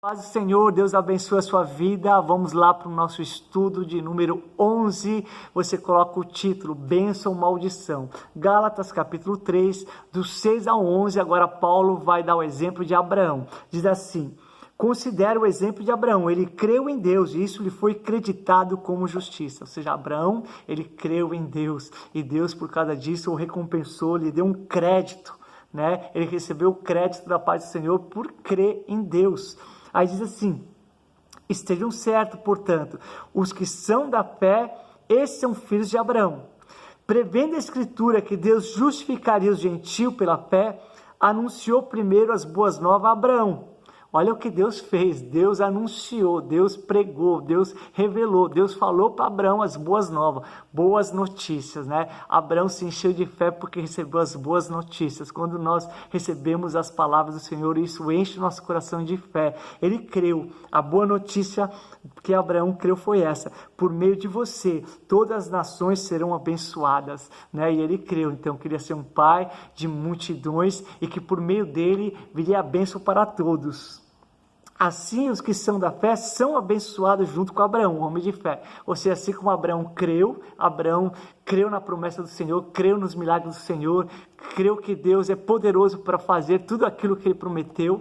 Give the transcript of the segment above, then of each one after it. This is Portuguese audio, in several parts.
Paz do Senhor, Deus abençoe a sua vida. Vamos lá para o nosso estudo de número 11. Você coloca o título, Bênção ou Maldição. Gálatas capítulo 3, do 6 ao 11. Agora Paulo vai dar o exemplo de Abraão. Diz assim: considere o exemplo de Abraão. Ele creu em Deus e isso lhe foi creditado como justiça. Ou seja, Abraão, ele creu em Deus. E Deus, por causa disso, o recompensou, lhe deu um crédito. Ele recebeu o crédito da paz do Senhor por crer em Deus. Aí diz assim: estejam certos, portanto, os que são da fé, esses são filhos de Abraão. Prevendo a Escritura que Deus justificaria os gentios pela fé, anunciou primeiro as boas novas a Abraão. Olha o que Deus fez, Deus anunciou, Deus pregou, Deus revelou, Deus falou para Abraão as boas novas, boas notícias, Abraão se encheu de fé porque recebeu as boas notícias. Quando nós recebemos as palavras do Senhor, isso enche o nosso coração de fé. Ele creu, a boa notícia que Abraão creu foi essa: por meio de você, todas as nações serão abençoadas, E ele creu, então queria ser um pai de multidões e que por meio dele viria a bênção para todos. Assim, os que são da fé são abençoados junto com Abraão, o homem de fé. Ou seja, assim como Abraão creu na promessa do Senhor, creu nos milagres do Senhor, creu que Deus é poderoso para fazer tudo aquilo que ele prometeu,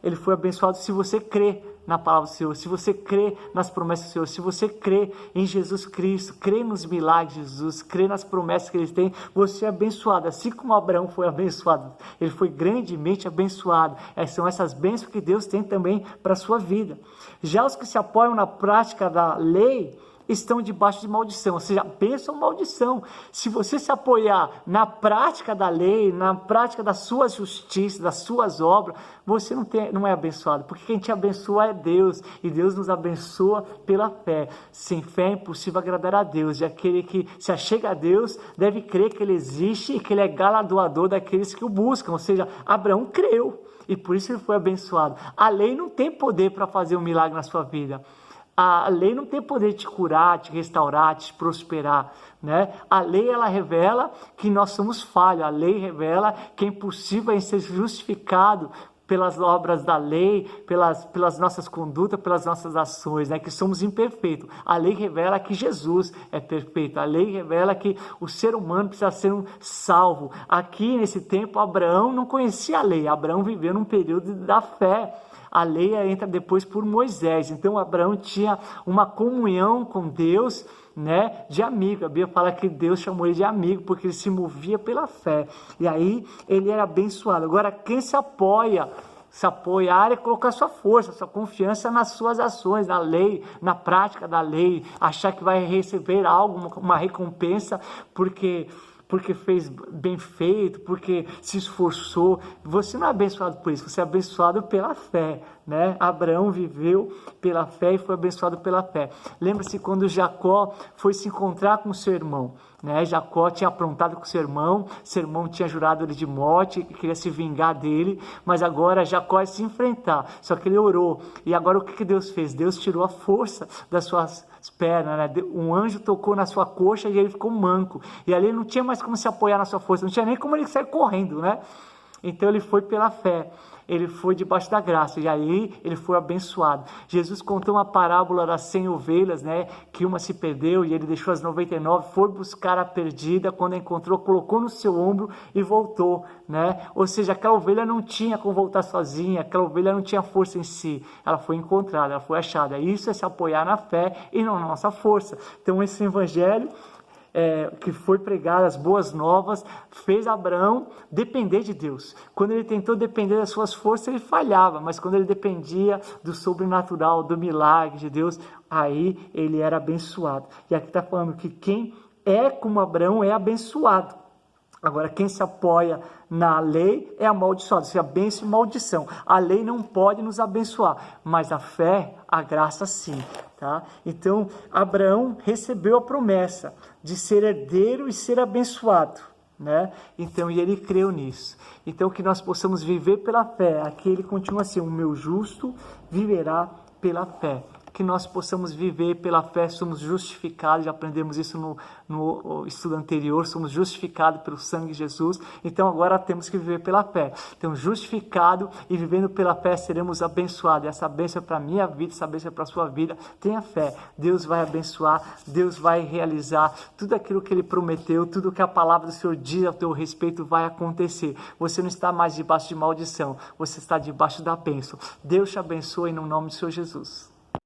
Ele foi abençoado. Se você crê na palavra do Senhor, se você crê nas promessas do Senhor, se você crê em Jesus Cristo, crê nos milagres de Jesus, crê nas promessas que Ele tem, você é abençoado, assim como Abraão foi abençoado, ele foi grandemente abençoado. São essas bênçãos que Deus tem também para a sua vida. Já os que se apoiam na prática da lei estão debaixo de maldição, ou seja, bênção ou maldição. Se você se apoiar na prática da lei, na prática da sua justiça, das suas obras, você não é abençoado, porque quem te abençoa é Deus, e Deus nos abençoa pela fé. Sem fé é impossível agradar a Deus, e aquele que se achega a Deus deve crer que Ele existe e que Ele é galardoador daqueles que o buscam. Ou seja, Abraão creu, e por isso ele foi abençoado. A lei não tem poder para fazer um milagre na sua vida. A lei não tem poder de te curar, te restaurar, te prosperar, A lei, ela revela que nós somos falhos. A lei revela que é impossível ser justificado pelas obras da lei, pelas nossas condutas, pelas nossas ações, que somos imperfeitos. A lei revela que Jesus é perfeito. A lei revela que o ser humano precisa ser salvo. Aqui, nesse tempo, Abraão não conhecia a lei. Abraão viveu num período da fé. A lei entra depois por Moisés. Então Abraão tinha uma comunhão com Deus, de amigo. A Bíblia fala que Deus chamou ele de amigo porque ele se movia pela fé. E aí ele era abençoado. Agora, quem se apoiar é colocar sua força, sua confiança nas suas ações, na lei, na prática da lei, achar que vai receber algo, uma recompensa porque fez bem feito, porque se esforçou. Você não é abençoado por isso, você é abençoado pela fé, Abraão viveu pela fé e foi abençoado pela fé. Lembra-se quando Jacó foi se encontrar com seu irmão, Jacó tinha aprontado com seu irmão tinha jurado ele de morte, queria se vingar dele, mas agora Jacó ia se enfrentar, só que ele orou, e agora o que Deus fez? Deus tirou a força das suas pernas, um anjo tocou na sua coxa e ele ficou manco, e ali ele não tinha mais como se apoiar na sua força, não tinha nem como ele sair correndo, Então ele foi pela fé, ele foi debaixo da graça, e aí ele foi abençoado. Jesus contou uma parábola das 100 ovelhas, que uma se perdeu e ele deixou as 99, foi buscar a perdida, quando a encontrou, colocou no seu ombro e voltou, Ou seja, aquela ovelha não tinha como voltar sozinha, aquela ovelha não tinha força em si, ela foi encontrada, ela foi achada. Isso é se apoiar na fé e não na nossa força. Então esse evangelho que foi pregado, as boas novas, fez Abraão depender de Deus. Quando ele tentou depender das suas forças, ele falhava, mas quando ele dependia do sobrenatural, do milagre de Deus, aí ele era abençoado. E aqui está falando que quem é como Abraão é abençoado. Agora, quem se apoia na lei é amaldiçoado, seja, bênção e maldição. A lei não pode nos abençoar, mas a fé, a graça sim. Então, Abraão recebeu a promessa de ser herdeiro e ser abençoado, Então, e ele creu nisso. Então, que nós possamos viver pela fé. Aqui ele continua assim: o meu justo viverá pela fé. que nós possamos viver pela fé. Somos justificados, já aprendemos isso no estudo anterior, somos justificados pelo sangue de Jesus, então agora temos que viver pela fé. Então, justificado e vivendo pela fé, seremos abençoados. Essa bênção é para a minha vida, essa bênção é para a sua vida. Tenha fé, Deus vai abençoar, Deus vai realizar tudo aquilo que Ele prometeu, tudo que a palavra do Senhor diz ao teu respeito vai acontecer. Você não está mais debaixo de maldição, você está debaixo da bênção. Deus te abençoe no nome do Senhor Jesus.